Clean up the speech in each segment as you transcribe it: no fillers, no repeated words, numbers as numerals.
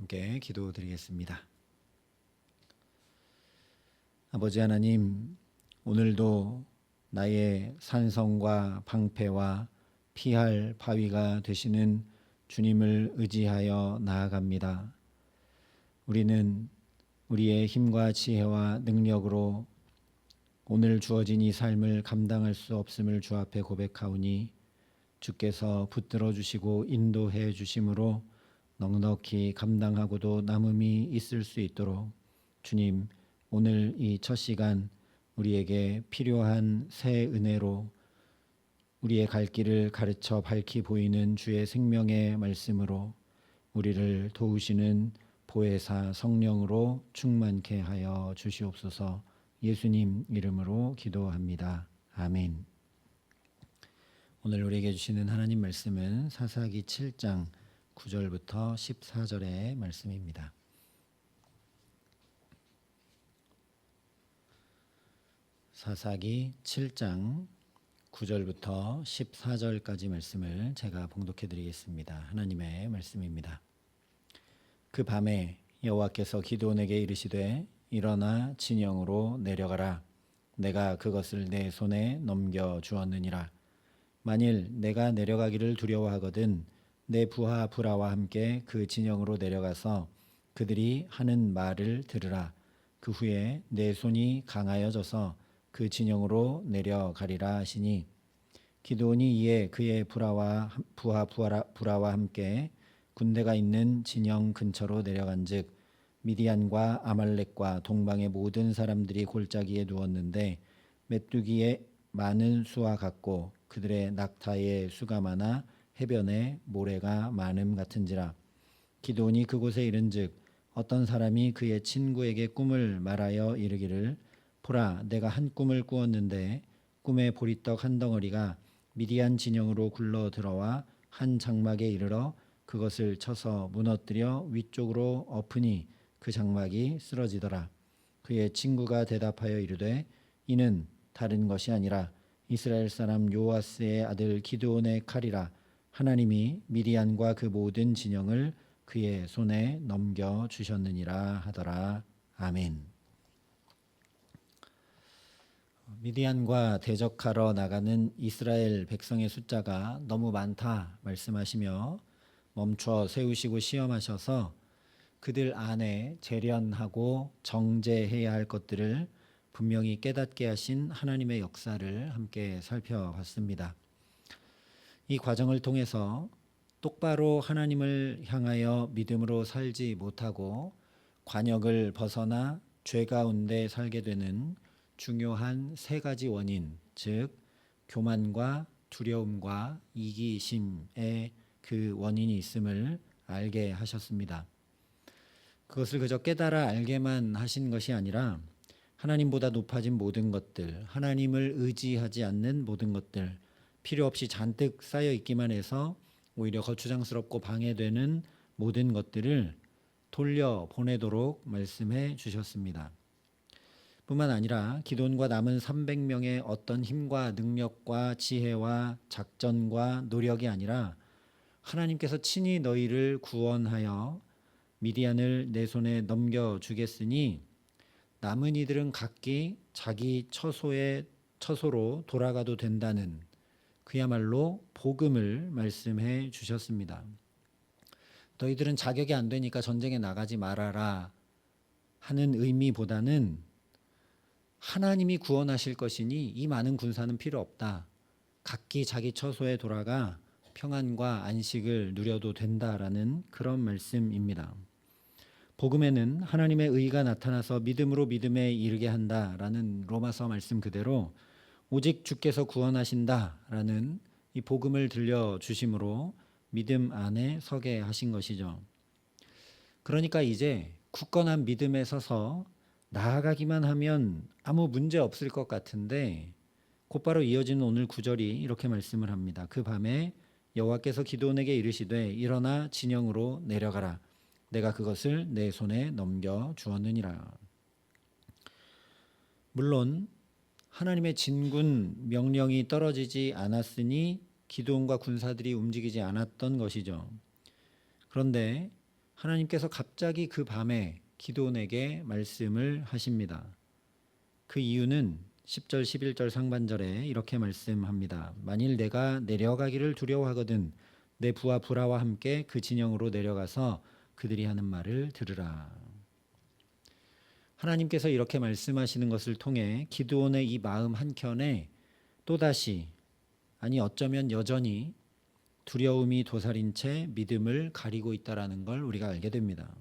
함께 기도드리겠습니다. 아버지 하나님, 오늘도 나의 산성과 방패와 피할 바위가 되시는 주님을 의지하여 나아갑니다. 우리는 우리의 힘과 지혜와 능력으로 오늘 주어진 이 삶을 감당할 수 없음을 주 앞에 고백하오니 주께서 붙들어 주시고 인도해 주심으로 넉넉히 감당하고도 남음이 있을 수 있도록 주님, 오늘 이 첫 시간 우리에게 필요한 새 은혜로 우리의 갈 길을 가르쳐 밝히 보이는 주의 생명의 말씀으로 우리를 도우시는 보혜사 성령으로 충만케 하여 주시옵소서. 예수님 이름으로 기도합니다. 아멘. 오늘 우리에게 주시는 하나님 말씀은 사사기 7장 9절부터 14절의 말씀입니다. 사사기 7장 9절부터 14절까지 말씀을 제가 봉독해 드리겠습니다. 하나님의 말씀입니다. 그 밤에 여호와께서 기드온에게 이르시되 일어나 진영으로 내려가라. 내가 그것을 내 손에 넘겨 주었느니라. 만일 내가 내려가기를 두려워하거든 내 부하 부라와 함께 그 진영으로 내려가서 그들이 하는 말을 들으라. 그 후에 내 손이 강하여져서 그 진영으로 내려가리라 하시니 기드온이 이에 그의 부하 부라와 함께 군대가 있는 진영 근처로 내려간즉 미디안과 아말렉과 동방의 모든 사람들이 골짜기에 누웠는데 메뚜기의 많은 수와 같고 그들의 낙타의 수가 많아 해변에 모래가 많음 같은지라. 기드온이 그곳에 이른즉 어떤 사람이 그의 친구에게 꿈을 말하여 이르기를 보라, 내가 한 꿈을 꾸었는데 꿈에 보리떡 한 덩어리가 미디안 진영으로 굴러 들어와 한 장막에 이르러 그것을 쳐서 무너뜨려 위쪽으로 엎으니 그 장막이 쓰러지더라. 그의 친구가 대답하여 이르되 이는 다른 것이 아니라 이스라엘 사람 요아스의 아들 기드온의 칼이라. 하나님이 미디안과 그 모든 진영을 그의 손에 넘겨 주셨느니라 하더라. 아멘. 미디안과 대적하러 나가는 이스라엘 백성의 숫자가 너무 많다 말씀하시며 멈춰 세우시고 시험하셔서 그들 안에 재련하고 정제해야 할 것들을 분명히 깨닫게 하신 하나님의 역사를 함께 살펴봤습니다. 이 과정을 통해서 똑바로 하나님을 향하여 믿음으로 살지 못하고 관역을 벗어나 죄 가운데 살게 되는 중요한 세 가지 원인, 즉 교만과 두려움과 이기심의 그 원인이 있음을 알게 하셨습니다. 그것을 그저 깨달아 알게만 하신 것이 아니라 하나님보다 높아진 모든 것들, 하나님을 의지하지 않는 모든 것들, 필요 없이 잔뜩 쌓여 있기만 해서 오히려 거추장스럽고 방해되는 모든 것들을 돌려보내도록 말씀해 주셨습니다. 뿐만 아니라 기드온과 남은 300명의 어떤 힘과 능력과 지혜와 작전과 노력이 아니라 하나님께서 친히 너희를 구원하여 미디안을 내 손에 넘겨주겠으니 남은 이들은 각기 자기 처소로 돌아가도 된다는 그야말로 복음을 말씀해 주셨습니다. 너희들은 자격이 안 되니까 전쟁에 나가지 말아라 하는 의미보다는 하나님이 구원하실 것이니 이 많은 군사는 필요 없다. 각기 자기 처소에 돌아가 평안과 안식을 누려도 된다라는 그런 말씀입니다. 복음에는 하나님의 의가 나타나서 믿음으로 믿음에 이르게 한다라는 로마서 말씀 그대로 오직 주께서 구원하신다라는 이 복음을 들려주심으로 믿음 안에 서게 하신 것이죠. 그러니까 이제 굳건한 믿음에 서서 나아가기만 하면 아무 문제 없을 것 같은데 곧바로 이어지는 오늘 9절이 이렇게 말씀을 합니다. 그 밤에 여호와께서 기드온에게 이르시되 일어나 진영으로 내려가라. 내가 그것을 내 손에 넘겨 주었느니라. 물론 하나님의 진군 명령이 떨어지지 않았으니 기드온과 군사들이 움직이지 않았던 것이죠. 그런데 하나님께서 갑자기 그 밤에 기드온에게 말씀을 하십니다. 그 이유는 10절 11절 상반절에 이렇게 말씀합니다. 만일 내가 내려가기를 두려워하거든 내 부하 브라와 함께 그 진영으로 내려가서 그들이 하는 말을 들으라. 하나님께서 이렇게 말씀하시는 것을 통해 기드온의 이 마음 한켠에 또다시, 아니 어쩌면 여전히 두려움이 도사린 채 믿음을 가리고 있다라는 걸 우리가 알게 됩니다.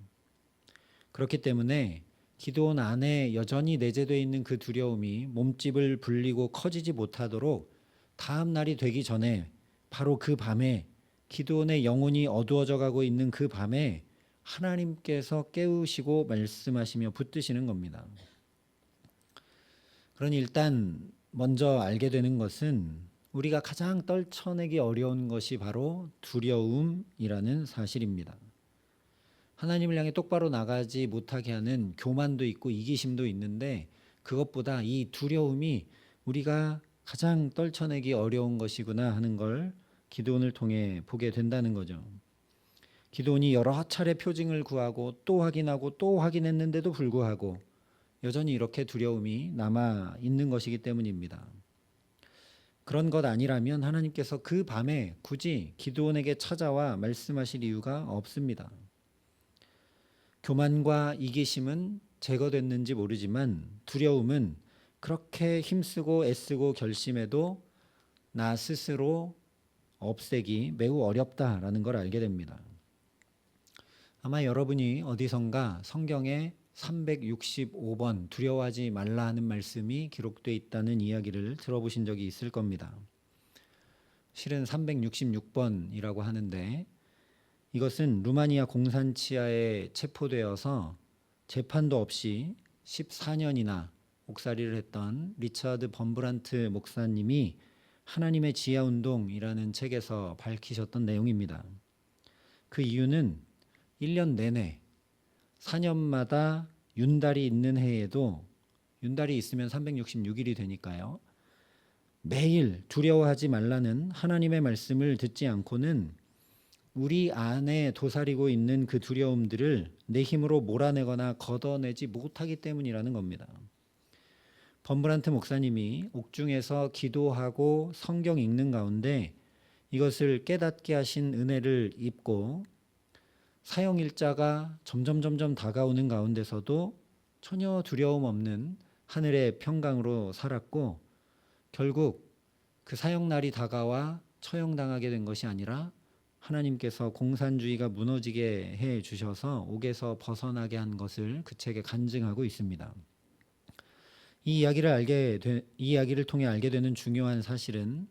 그렇기 때문에 기드온 안에 여전히 내재되어 있는 그 두려움이 몸집을 불리고 커지지 못하도록 다음 날이 되기 전에, 바로 그 밤에, 기드온의 영혼이 어두워져 가고 있는 그 밤에 하나님께서 깨우시고 말씀하시며 붙드시는 겁니다. 그러니 일단 먼저 알게 되는 것은 우리가 가장 떨쳐내기 어려운 것이 바로 두려움이라는 사실입니다. 하나님을 향해 똑바로 나가지 못하게 하는 교만도 있고 이기심도 있는데, 그것보다 이 두려움이 우리가 가장 떨쳐내기 어려운 것이구나 하는 걸 기드온을 통해 보게 된다는 거죠. 기드온이 여러 차례 표징을 구하고 또 확인하고 또 확인했는데도 불구하고 여전히 이렇게 두려움이 남아 있는 것이기 때문입니다. 그런 것 아니라면 하나님께서 그 밤에 굳이 기드온에게 찾아와 말씀하실 이유가 없습니다. 교만과 이기심은 제거됐는지 모르지만 두려움은 그렇게 힘쓰고 애쓰고 결심해도 나 스스로 없애기 매우 어렵다라는 걸 알게 됩니다. 아마 여러분이 어디선가 성경에 365번 두려워하지 말라 하는 말씀이 기록되어 있다는 이야기를 들어보신 적이 있을 겁니다. 실은 366번이라고 하는데, 이것은 루마니아 공산치하에 체포되어서 재판도 없이 14년이나 옥살이를 했던 리처드 범브란트 목사님이 하나님의 지하운동이라는 책에서 밝히셨던 내용입니다. 그 이유는 1년 내내 4년마다 윤달이 있는 해에도, 윤달이 있으면 366일이 되니까요, 매일 두려워하지 말라는 하나님의 말씀을 듣지 않고는 우리 안에 도사리고 있는 그 두려움들을 내 힘으로 몰아내거나 걷어내지 못하기 때문이라는 겁니다. 범브란트 목사님이 옥중에서 기도하고 성경 읽는 가운데 이것을 깨닫게 하신 은혜를 입고 사형일자가 점점 다가오는 가운데서도 전혀 두려움 없는 하늘의 평강으로 살았고, 결국 그 사형날이 다가와 처형당하게 된 것이 아니라 하나님께서 공산주의가 무너지게 해 주셔서 옥에서 벗어나게 한 것을 그 책에 간증하고 있습니다. 이 이야기를 통해 알게 되는 중요한 사실은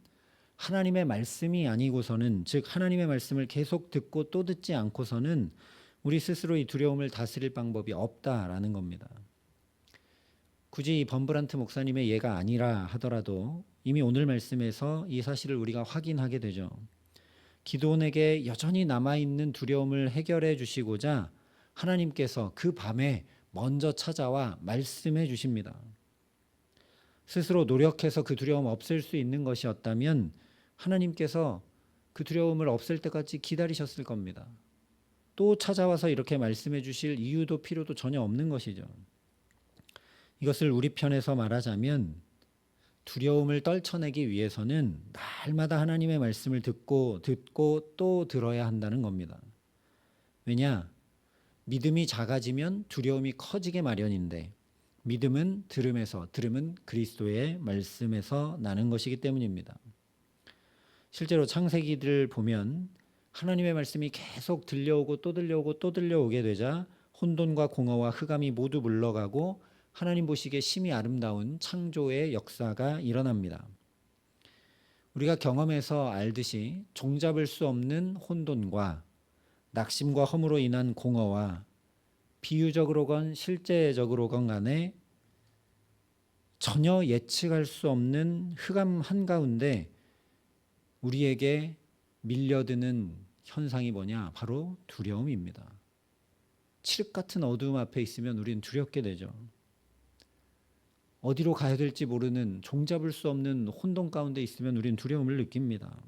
하나님의 말씀이 아니고서는, 즉 하나님의 말씀을 계속 듣고 또 듣지 않고서는 우리 스스로 이 두려움을 다스릴 방법이 없다라는 겁니다. 굳이 범브란트 목사님의 예가 아니라 하더라도 이미 오늘 말씀에서 이 사실을 우리가 확인하게 되죠. 기드온에게 여전히 남아있는 두려움을 해결해 주시고자 하나님께서 그 밤에 먼저 찾아와 말씀해 주십니다. 스스로 노력해서 그 두려움 없앨 수 있는 것이었다면 하나님께서 그 두려움을 없앨 때까지 기다리셨을 겁니다. 또 찾아와서 이렇게 말씀해 주실 이유도 필요도 전혀 없는 것이죠. 이것을 우리 편에서 말하자면 두려움을 떨쳐내기 위해서는 날마다 하나님의 말씀을 듣고 또 들어야 한다는 겁니다. 왜냐? 믿음이 작아지면 두려움이 커지게 마련인데, 믿음은 들음에서, 들음은 그리스도의 말씀에서 나는 것이기 때문입니다. 실제로 창세기를 보면 하나님의 말씀이 계속 들려오고 또 들려오고 또 들려오게 되자 혼돈과 공허와 흑암이 모두 물러가고 하나님 보시기에 심히 아름다운 창조의 역사가 일어납니다. 우리가 경험해서 알듯이 종잡을 수 없는 혼돈과 낙심과 허무로 인한 공허와 비유적으로건 실제적으로건 간에 전혀 예측할 수 없는 흑암 한가운데 우리에게 밀려드는 현상이 뭐냐? 바로 두려움입니다. 칠흑 같은 어두움 앞에 있으면 우리는 두렵게 되죠. 어디로 가야 될지 모르는 종잡을 수 없는 혼돈 가운데 있으면 우리는 두려움을 느낍니다.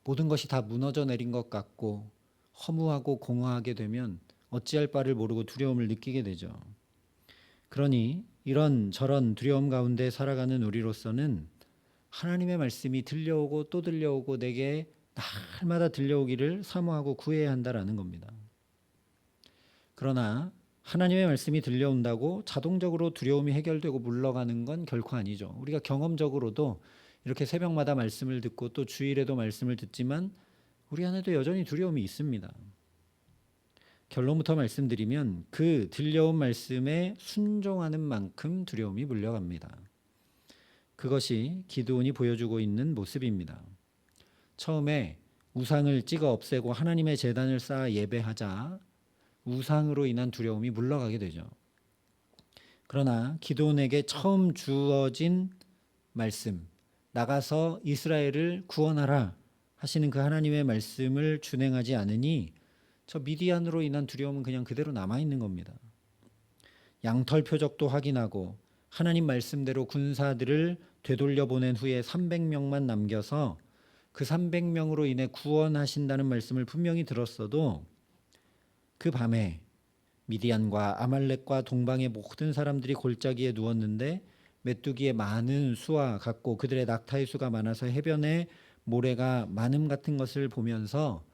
모든 것이 다 무너져 내린 것 같고 허무하고 공허하게 되면 어찌할 바를 모르고 두려움을 느끼게 되죠. 그러니 이런 저런 두려움 가운데 살아가는 우리로서는 하나님의 말씀이 들려오고 또 들려오고 내게 날마다 들려오기를 사모하고 구해야 한다라는 겁니다. 그러나 하나님의 말씀이 들려온다고 자동적으로 두려움이 해결되고 물러가는 건 결코 아니죠. 우리가 경험적으로도 이렇게 새벽마다 말씀을 듣고 또 주일에도 말씀을 듣지만 우리 안에도 여전히 두려움이 있습니다. 결론부터 말씀드리면 그 들려온 말씀에 순종하는 만큼 두려움이 물려갑니다. 그것이 기드온이 보여주고 있는 모습입니다. 처음에 우상을 찍어 없애고 하나님의 제단을 쌓아 예배하자 우상으로 인한 두려움이 물러가게 되죠. 그러나 기드온에게 처음 주어진 말씀, 나가서 이스라엘을 구원하라 하시는 그 하나님의 말씀을 준행하지 않으니 저 미디안으로 인한 두려움은 그냥 그대로 남아있는 겁니다. 양털 표적도 확인하고 하나님 말씀대로 군사들을 되돌려 보낸 후에 300명만 남겨서 그 300명으로 인해 구원하신다는 말씀을 분명히 들었어도 그 밤에 미디안과 아말렉과 동방의 모든 사람들이 골짜기에 누웠는데 메뚜기의 많은 수와 같고 그들의 낙타의 수가 많아서 해변에 모래가 많음 같은 것을 보면서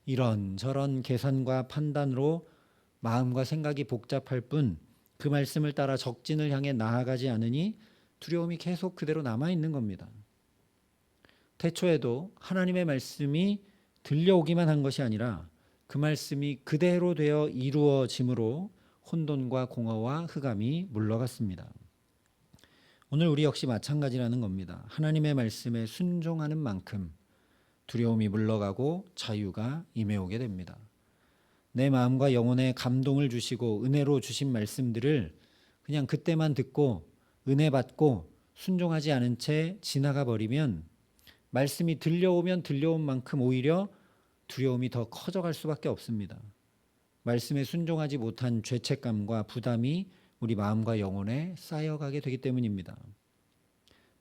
이런저런 계산과 판단으로 마음과 생각이 복잡할 뿐 그 말씀을 따라 적진을 향해 나아가지 않으니 두려움이 계속 그대로 남아있는 겁니다. 태초에도 하나님의 말씀이 들려오기만 한 것이 아니라 그 말씀이 그대로 되어 이루어짐으로 혼돈과 공허와 흑암이 물러갔습니다. 오늘 우리 역시 마찬가지라는 겁니다. 하나님의 말씀에 순종하는 만큼 두려움이 물러가고 자유가 임해오게 됩니다. 내 마음과 영혼에 감동을 주시고 은혜로 주신 말씀들을 그냥 그때만 듣고 은혜 받고 순종하지 않은 채 지나가 버리면 말씀이 들려오면 들려온 만큼 오히려 두려움이 더 커져갈 수밖에 없습니다. 말씀에 순종하지 못한 죄책감과 부담이 우리 마음과 영혼에 쌓여가게 되기 때문입니다.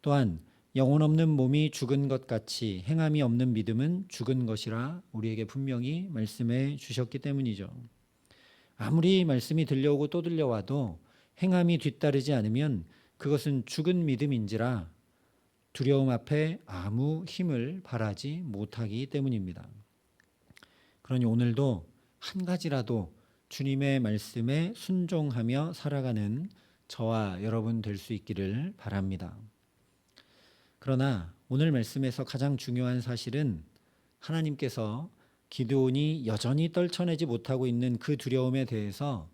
또한 영혼 없는 몸이 죽은 것 같이 행함이 없는 믿음은 죽은 것이라 우리에게 분명히 말씀해 주셨기 때문이죠. 아무리 말씀이 들려오고 또 들려와도 행함이 뒤따르지 않으면 그것은 죽은 믿음인지라 두려움 앞에 아무 힘을 발하지 못하기 때문입니다. 그러니 오늘도 한 가지라도 주님의 말씀에 순종하며 살아가는 저와 여러분 될 수 있기를 바랍니다. 그러나 오늘 말씀에서 가장 중요한 사실은 하나님께서 기드온이 여전히 떨쳐내지 못하고 있는 그 두려움에 대해서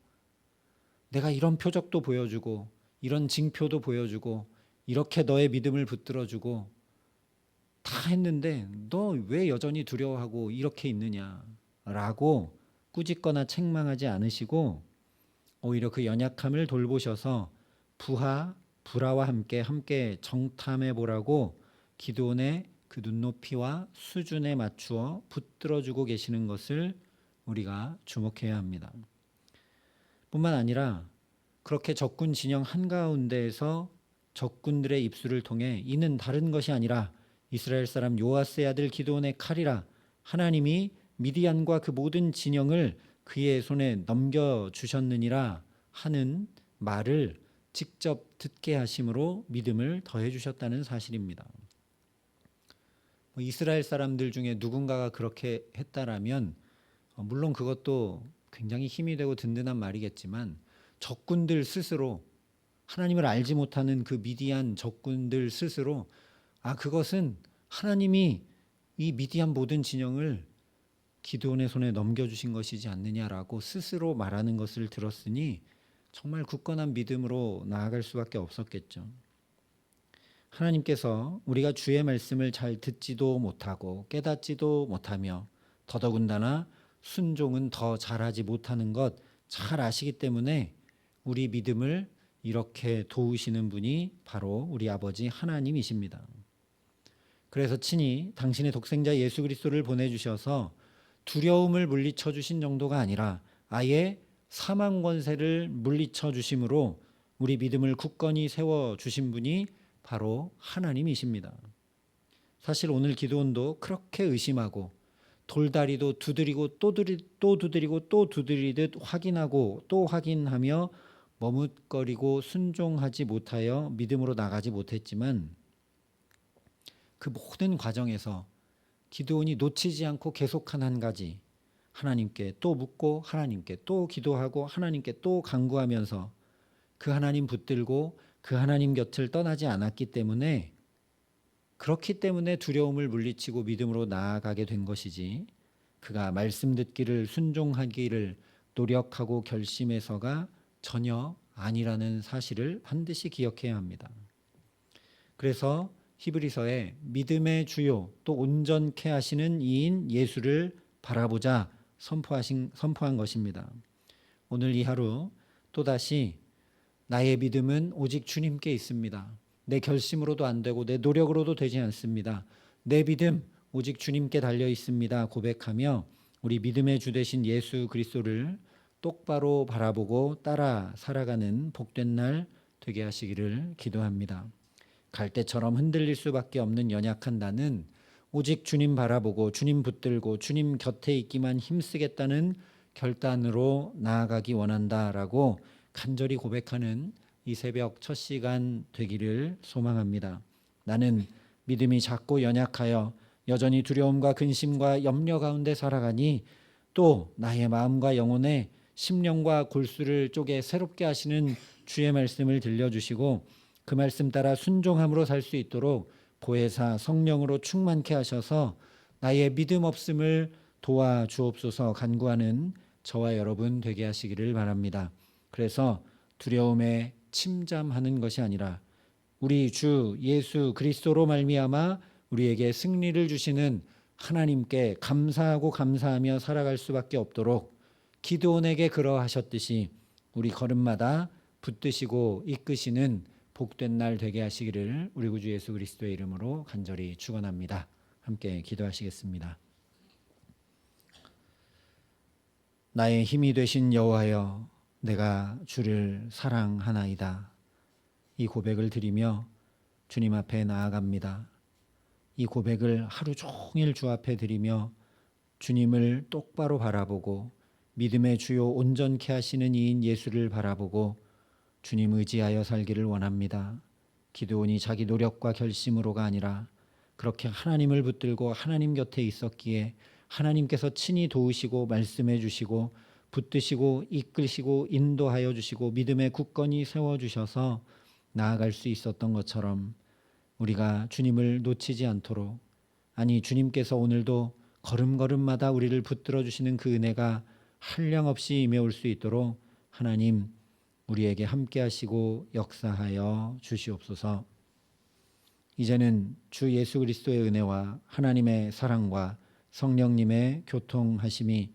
내가 이런 표적도 보여주고 이런 징표도 보여주고 이렇게 너의 믿음을 붙들어주고 다 했는데 너 왜 여전히 두려워하고 이렇게 있느냐라고 꾸짖거나 책망하지 않으시고 오히려 그 연약함을 돌보셔서 불화와 함께 정탐해 보라고 기드온의 그 눈높이와 수준에 맞추어 붙들어주고 계시는 것을 우리가 주목해야 합니다. 뿐만 아니라 그렇게 적군 진영 한가운데에서 적군들의 입술을 통해 이는 다른 것이 아니라 이스라엘 사람 요아스의 아들 기드온의 칼이라 하나님이 미디안과 그 모든 진영을 그의 손에 넘겨주셨느니라 하는 말을 직접 듣게 하심으로 믿음을 더해 주셨다는 사실입니다. 이스라엘 사람들 중에 누군가가 그렇게 했다라면 물론 그것도 굉장히 힘이 되고 든든한 말이겠지만 적군들 스스로 하나님을 알지 못하는 그 미디안 적군들 스스로 그것은 하나님이 이 미디안 모든 진영을 기드온의 손에 넘겨주신 것이지 않느냐라고 스스로 말하는 것을 들었으니 정말 굳건한 믿음으로 나아갈 수밖에 없었겠죠. 하나님께서 우리가 주의 말씀을 잘 듣지도 못하고 깨닫지도 못하며 더더군다나 순종은 더 잘하지 못하는 것 잘 아시기 때문에 우리 믿음을 이렇게 도우시는 분이 바로 우리 아버지 하나님이십니다. 그래서 친히 당신의 독생자 예수 그리스도를 보내주셔서 두려움을 물리쳐 주신 정도가 아니라 아예 사망 권세를 물리쳐 주심으로 우리 믿음을 굳건히 세워 주신 분이 바로 하나님이십니다. 사실 오늘 기드온도 그렇게 의심하고 돌다리도 두드리고 또 두드리고 또 두드리듯 확인하고 또 확인하며 머뭇거리고 순종하지 못하여 믿음으로 나가지 못했지만 그 모든 과정에서 기드온이 놓치지 않고 계속한 한 가지, 하나님께 또 묻고 하나님께 또 기도하고 하나님께 또 간구하면서 그 하나님 붙들고 그 하나님 곁을 떠나지 않았기 때문에, 그렇기 때문에 두려움을 물리치고 믿음으로 나아가게 된 것이지, 그가 말씀 듣기를 순종하기를 노력하고 결심해서가 전혀 아니라는 사실을 반드시 기억해야 합니다. 그래서 히브리서에 믿음의 주요 또 온전케 하시는 이인 예수를 바라보자 선포한 것입니다. 오늘 이 하루 또다시 나의 믿음은 오직 주님께 있습니다. 내 결심으로도 안 되고 내 노력으로도 되지 않습니다. 내 믿음 오직 주님께 달려 있습니다. 고백하며 우리 믿음의 주 되신 예수 그리스도를 똑바로 바라보고 따라 살아가는 복된 날 되게 하시기를 기도합니다. 갈대처럼 흔들릴 수밖에 없는 연약한 나는 오직 주님 바라보고 주님 붙들고 주님 곁에 있기만 힘쓰겠다는 결단으로 나아가기 원한다라고 간절히 고백하는 이 새벽 첫 시간 되기를 소망합니다. 나는 믿음이 작고 연약하여 여전히 두려움과 근심과 염려 가운데 살아가니 또 나의 마음과 영혼에 심령과 골수를 쪼개 새롭게 하시는 주의 말씀을 들려주시고 그 말씀 따라 순종함으로 살 수 있도록 보혜사 성령으로 충만케 하셔서 나의 믿음 없음을 도와주옵소서 간구하는 저와 여러분 되게 하시기를 바랍니다. 그래서 두려움에 침잠하는 것이 아니라 우리 주 예수 그리스도로 말미암아 우리에게 승리를 주시는 하나님께 감사하고 감사하며 살아갈 수밖에 없도록 기드온에게 그러하셨듯이 우리 걸음마다 붙드시고 이끄시는 복된 날 되게 하시기를 우리 구주 예수 그리스도의 이름으로 간절히 축원합니다. 함께 기도하시겠습니다. 나의 힘이 되신 여호와여, 내가 주를 사랑하나이다. 이 고백을 드리며 주님 앞에 나아갑니다. 이 고백을 하루 종일 주 앞에 드리며 주님을 똑바로 바라보고 믿음의 주요 온전케 하시는 이인 예수를 바라보고 주님 의지하여 살기를 원합니다. 기드온이 자기 노력과 결심으로가 아니라 그렇게 하나님을 붙들고 하나님 곁에 있었기에 하나님께서 친히 도우시고 말씀해 주시고 붙드시고 이끌시고 인도하여 주시고 믿음의 굳건히 세워주셔서 나아갈 수 있었던 것처럼 우리가 주님을 놓치지 않도록, 아니 주님께서 오늘도 걸음걸음마다 우리를 붙들어 주시는 그 은혜가 한량없이 임해올 수 있도록 하나님 우리에게 함께 하시고 역사하여 주시옵소서. 이제는 주 예수 그리스도의 은혜와 하나님의 사랑과 성령님의 교통하심이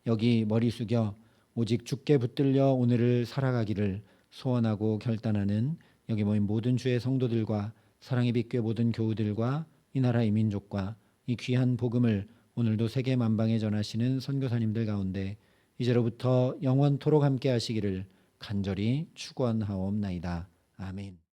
여기 머리 숙여 오직 주께 붙들려 오늘을 살아가기를 소원하고 결단하는 여기 모인 모든 주의 성도들과 사랑의 빛교회 모든 교우들과 이 나라 이 민족과 이 귀한 복음을 오늘도 세계 만방에 전하시는 선교사님들 가운데 이제로부터 영원토록 함께 하시기를 간절히 축원하옵나이다. 아멘.